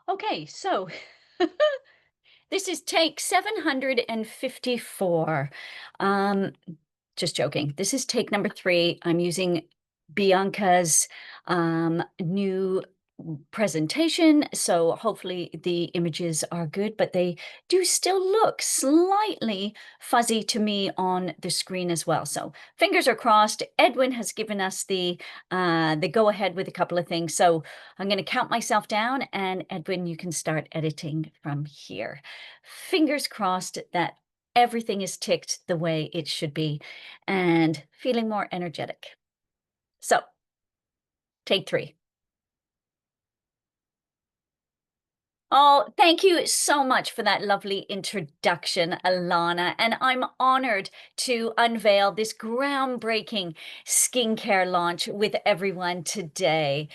Okay, so this is take 754. Um, just joking. This is take number 3. I'm using Bianca's new presentation, so hopefully the images are good, but they do still look slightly fuzzy to me on the screen as well. So fingers are crossed. Edwin has given us the go ahead with a couple of things. So I'm going to count myself down, and Edwin, you can start editing from here. Fingers crossed that everything is ticked the way it should be and feeling more energetic. So, take 3. Oh, thank you so much for that lovely introduction, Alana. And I'm honored to unveil this groundbreaking skincare launch with everyone today.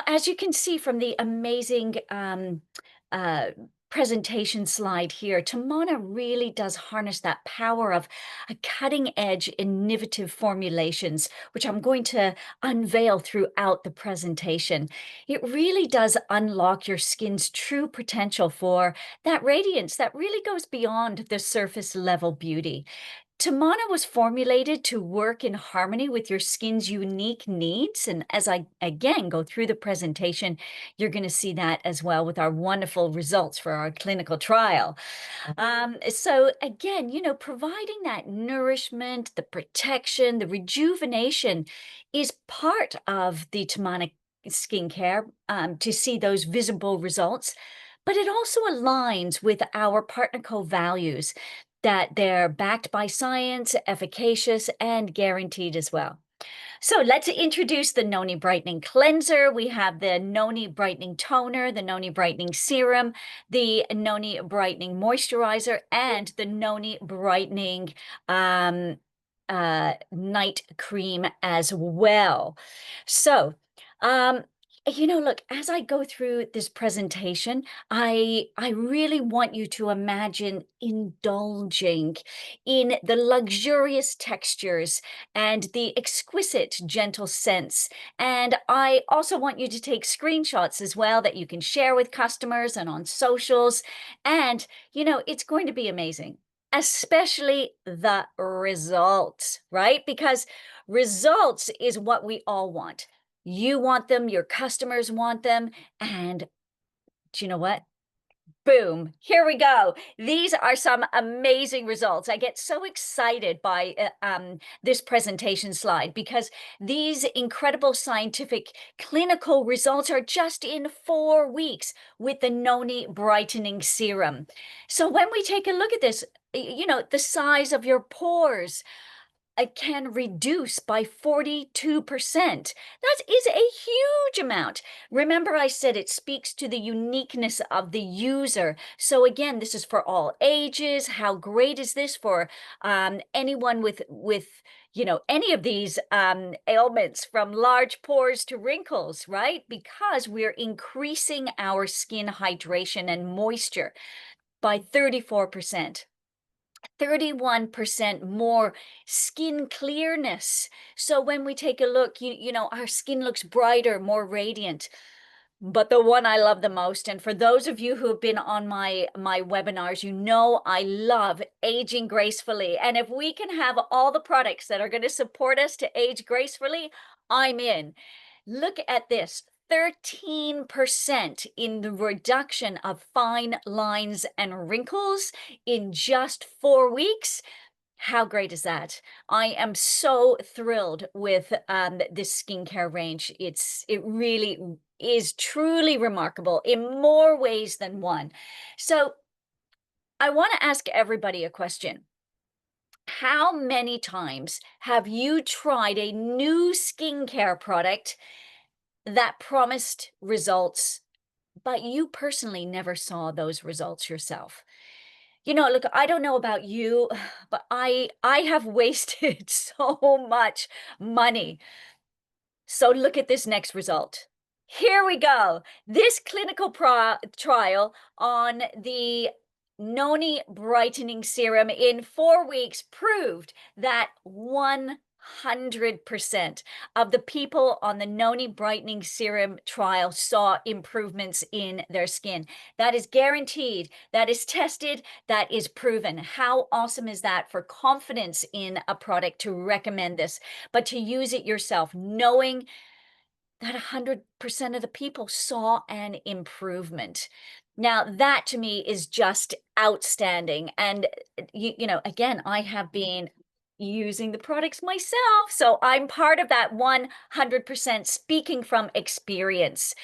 As you can see from the amazing uh, presentation slide here, Temana really does harness that power of a cutting edge innovative formulations, which I'm going to unveil throughout the presentation. It really does unlock your skin's true potential for that radiance that really goes beyond the surface level beauty. Tamana was formulated to work in harmony with your skin's unique needs. And as I again go through the presentation, you're going to see that as well with our wonderful results for our clinical trial. So again, providing that nourishment, the protection, the rejuvenation is part of the Tamana skincare to see those visible results. But it also aligns with our partner co values that they're backed by science, efficacious, and guaranteed as well. So let's introduce the Noni Brightening Cleanser. We have the Noni Brightening Toner, the Noni Brightening Serum, the Noni Brightening Moisturizer, and the Noni Brightening Night Cream as well. So, um, look, as I go through this presentation, I really want you to imagine indulging in the luxurious textures and the exquisite gentle scents. And I also want you to take screenshots as well that you can share with customers and on socials. And, it's going to be amazing, especially the results, right? Because results is what we all want. You want them, your customers want them. And do you know what? Boom, here we go. These are some amazing results. I get so excited by this presentation slide because these incredible scientific clinical results are just in 4 weeks with the Noni Brightening Serum. So when we take a look at this, the size of your pores, it can reduce by 42%. That is a huge amount. Remember, I said it speaks to the uniqueness of the user. So again, this is for all ages. How great is this for anyone with any of these ailments, from large pores to wrinkles, right? Because we're increasing our skin hydration and moisture by 34%. 31% more skin clearness. So when we take a look, our skin looks brighter, more radiant. But the one I love the most, and for those of you who have been on my webinars, I love aging gracefully. And if we can have all the products that are going to support us to age gracefully, I'm in. Look at this. 13% in the reduction of fine lines and wrinkles in just 4 weeks. How great is that? I am so thrilled with this skincare range. It really is truly remarkable in more ways than one. So I want to ask everybody a question. How many times have you tried a new skincare product that promised results, but you personally never saw those results yourself? Look, I don't know about you, but I have wasted so much money. So look at this next result. Here we go. This clinical trial on the Noni Brightening Serum in 4 weeks proved that 100% of the people on the Noni Brightening Serum trial saw improvements in their skin. That is guaranteed. That is tested. That is proven. How awesome is that for confidence in a product to recommend this, but to use it yourself, knowing that 100% of the people saw an improvement. Now, that to me is just outstanding. And, again, I have been using the products myself. So I'm part of that 100% speaking from experience.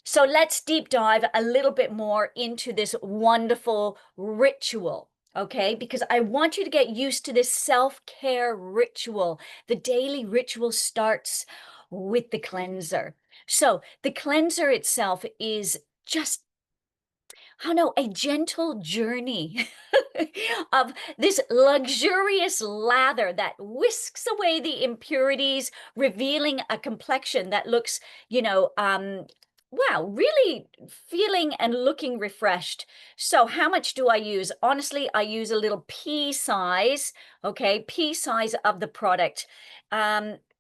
So let's deep dive a little bit more into this wonderful ritual. Okay, because I want you to get used to this self-care ritual. The daily ritual starts with the cleanser. So the cleanser itself is just, I don't know, a gentle journey of this luxurious lather that whisks away the impurities, revealing a complexion that looks, wow, really feeling and looking refreshed. So, how much do I use? Honestly, I use a little pea size, okay, pea size of the product.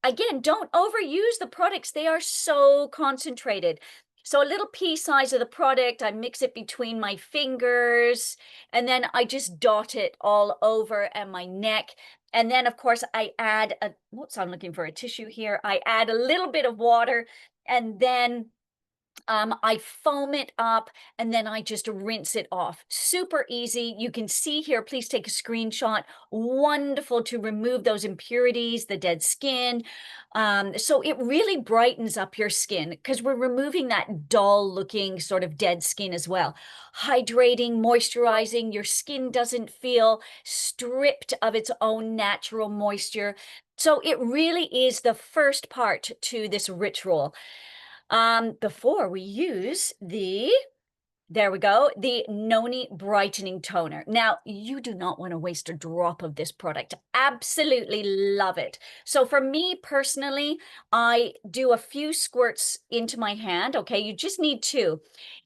Again, don't overuse the products, they are so concentrated. So a little pea size of the product, I mix it between my fingers, and then I just dot it all over and my neck. And then, of course, I add whoops, I'm looking for a tissue here. I add a little bit of water, and then I foam it up and then I just rinse it off. Super easy. You can see here, please take a screenshot. Wonderful to remove those impurities, the dead skin. So it really brightens up your skin because we're removing that dull looking sort of dead skin as well. Hydrating, moisturizing, your skin doesn't feel stripped of its own natural moisture. So it really is the first part to this ritual. Before we use there we go, the Noni Brightening Toner. Now, you do not want to waste a drop of this product. Absolutely love it. So for me personally, I do a few squirts into my hand. Okay, you just need two.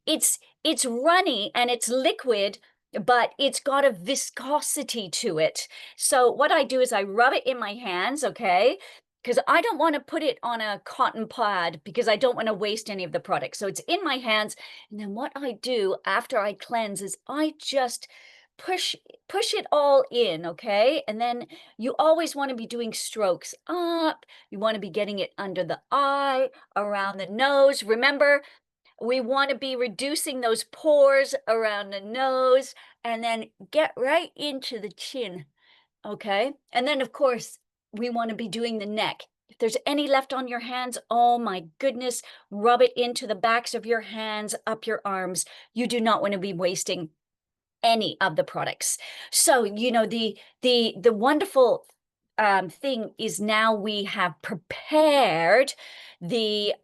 It's runny and it's liquid, but it's got a viscosity to it. So what I do is I rub it in my hands, okay? Because I don't want to put it on a cotton pad because I don't want to waste any of the product. So it's in my hands. And then what I do after I cleanse is I just push it all in, okay? And then you always want to be doing strokes up. You want to be getting it under the eye, around the nose. Remember, we want to be reducing those pores around the nose and then get right into the chin. Okay. And then, of course, we want to be doing the neck. If there's any left on your hands, oh my goodness, rub it into the backs of your hands, up your arms. You do not want to be wasting any of the products. So, the wonderful thing is now we have prepared the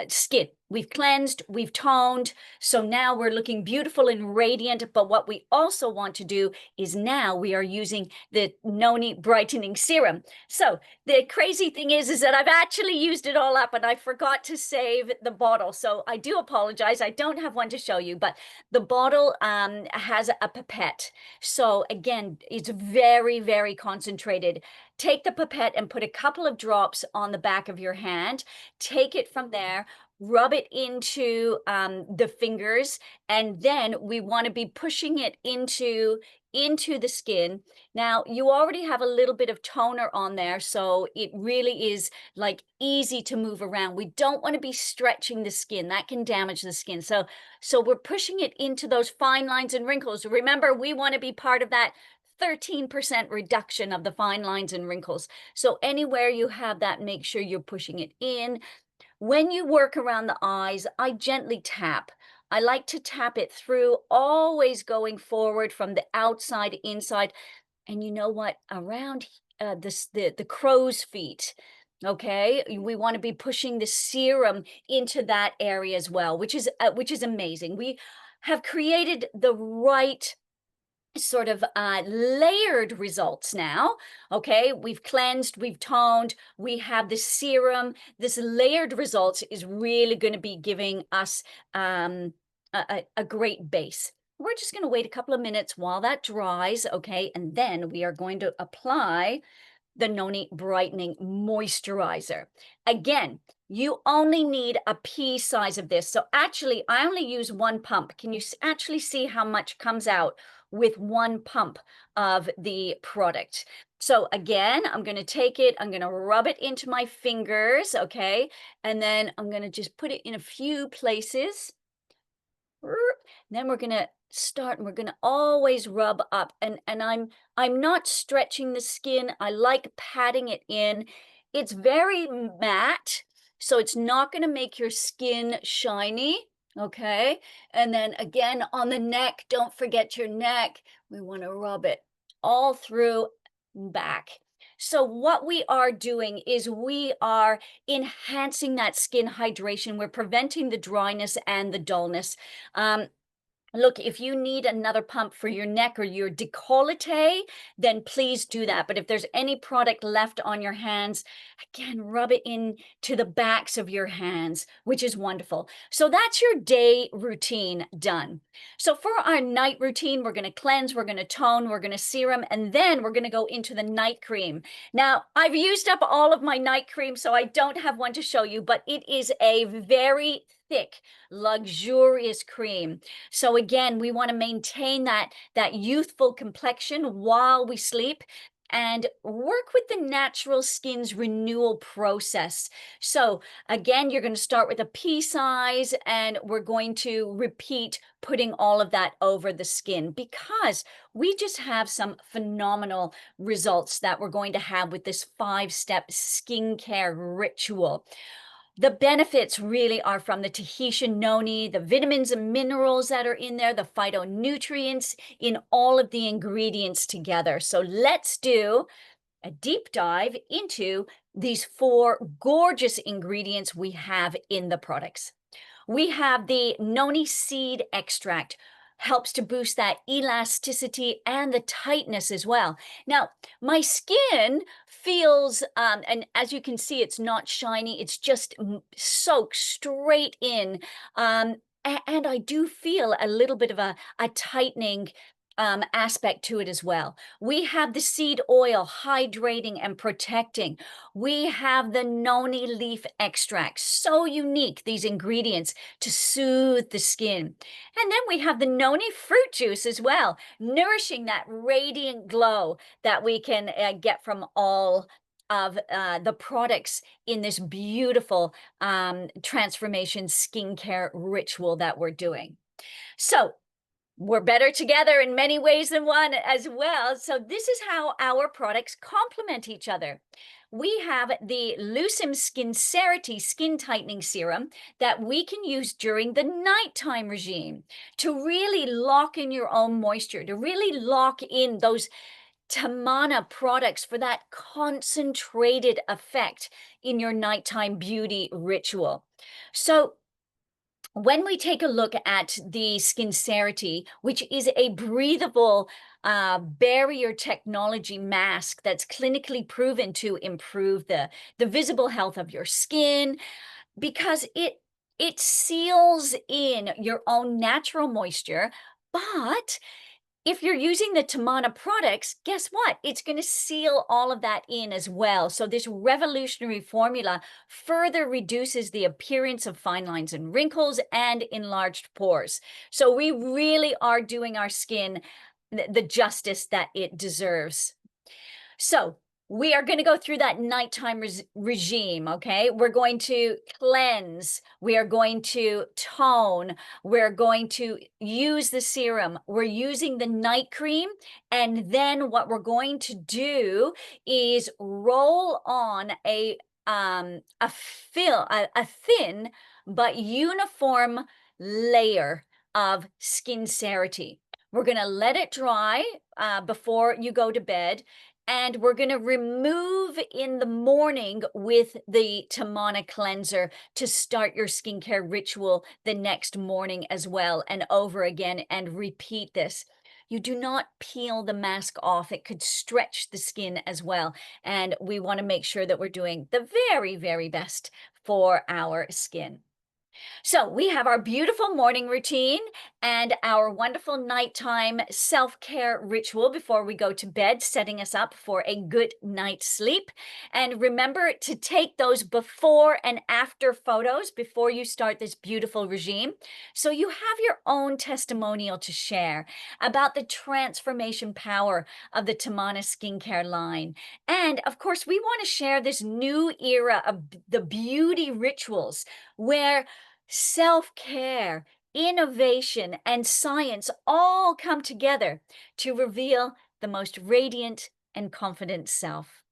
skin. We've cleansed, we've toned, so now we're looking beautiful and radiant. But what we also want to do is now we are using the Noni Brightening Serum. So the crazy thing is that I've actually used it all up and I forgot to save the bottle. So I do apologize. I don't have one to show you, but the bottle has a pipette. So again, it's very, very concentrated. Take the pipette and put a couple of drops on the back of your hand. Take it from there, rub it into the fingers, and then we want to be pushing it into the skin. Now, you already have a little bit of toner on there, so it really is like easy to move around. We don't want to be stretching the skin. That can damage the skin. So we're pushing it into those fine lines and wrinkles. Remember, we want to be part of that 13% reduction of the fine lines and wrinkles. So anywhere you have that, make sure you're pushing it in. When you work around the eyes, I gently tap. I like to tap it through, always going forward from the outside inside. And you know what? Around the crow's feet, okay? We want to be pushing the serum into that area as well, which is amazing. We have created the right sort of layered results now. Okay, we've cleansed, we've toned, we have the serum. This layered results is really going to be giving us a great base. We're just going to wait a couple of minutes while that dries, okay, and then we are going to apply the Noni Brightening Moisturizer. Again, you only need a pea size of this. So actually, I only use one pump. Can you actually see how much comes out with one pump of the product? So again, I'm going to take it, I'm going to rub it into my fingers, okay? And then I'm going to just put it in a few places. Then we're going to start and we're going to always rub up, and I'm not stretching the skin. I like patting it in. It's very matte, so it's not going to make your skin shiny, okay? And then again on the neck, don't forget your neck. We want to rub it all through back. So what we are doing is we are enhancing that skin hydration. We're preventing the dryness and the dullness. Um, Look, if you need another pump for your neck or your décolleté, then please do that. But if there's any product left on your hands, again, rub it in to the backs of your hands, which is wonderful. So that's your day routine done. So for our night routine, we're going to cleanse, we're going to tone, we're going to serum, and then we're going to go into the night cream. Now, I've used up all of my night cream, so I don't have one to show you, but it is a very thick, luxurious cream. So again, we want to maintain that youthful complexion while we sleep and work with the natural skin's renewal process. So again, you're going to start with a pea size, and we're going to repeat putting all of that over the skin, because we just have some phenomenal results that we're going to have with this 5-step skincare ritual. The benefits really are from the Tahitian noni, the vitamins and minerals that are in there, the phytonutrients in all of the ingredients together. So let's do a deep dive into these 4 gorgeous ingredients we have in the products. We have the noni seed extract, helps to boost that elasticity and the tightness as well. Now, my skin feels, and as you can see, it's not shiny, it's just soaked straight in. And I do feel a little bit of a tightening aspect to it as well. We have the seed oil hydrating and protecting. We have the noni leaf extract, so unique, these ingredients to soothe the skin. And then we have the noni fruit juice as well, nourishing that radiant glow that we can get from all of the products in this beautiful transformation skincare ritual that we're doing. So we're better together in many ways than one as well. So this is how our products complement each other. We have the Lucem Skincerity Skin Tightening Serum that we can use during the nighttime regime to really lock in your own moisture, to really lock in those Temana products for that concentrated effect in your nighttime beauty ritual. So when we take a look at the Skincerity, which is a breathable barrier technology mask that's clinically proven to improve the visible health of your skin, because it seals in your own natural moisture, but if you're using the Temana products, guess what? It's going to seal all of that in as well. So this revolutionary formula further reduces the appearance of fine lines and wrinkles and enlarged pores. So we really are doing our skin the justice that it deserves. So we are going to go through that nighttime regime, okay? We're going to cleanse. We are going to tone. We're going to use the serum. We're using the night cream. And then what we're going to do is roll on a thin but uniform layer of Skincerity. We're going to let it dry before you go to bed. And we're going to remove in the morning with the Temana cleanser to start your skincare ritual the next morning as well, and over again, and repeat this. You do not peel the mask off. It could stretch the skin as well. And we want to make sure that we're doing the very, very best for our skin. So we have our beautiful morning routine and our wonderful nighttime self-care ritual before we go to bed, setting us up for a good night's sleep. And remember to take those before and after photos before you start this beautiful regime. So you have your own testimonial to share about the transformation power of the Temana Skincare line. And of course, we want to share this new era of the beauty rituals where self care, innovation, and science all come together to reveal the most radiant and confident self.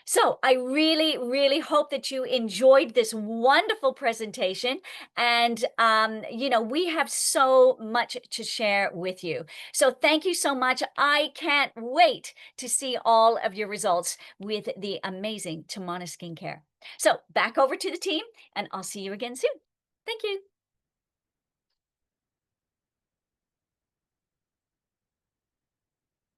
So, I really, really hope that you enjoyed this wonderful presentation. And, we have so much to share with you. So, thank you so much. I can't wait to see all of your results with the amazing Tamana Skincare. So, back over to the team, and I'll see you again soon. Thank you.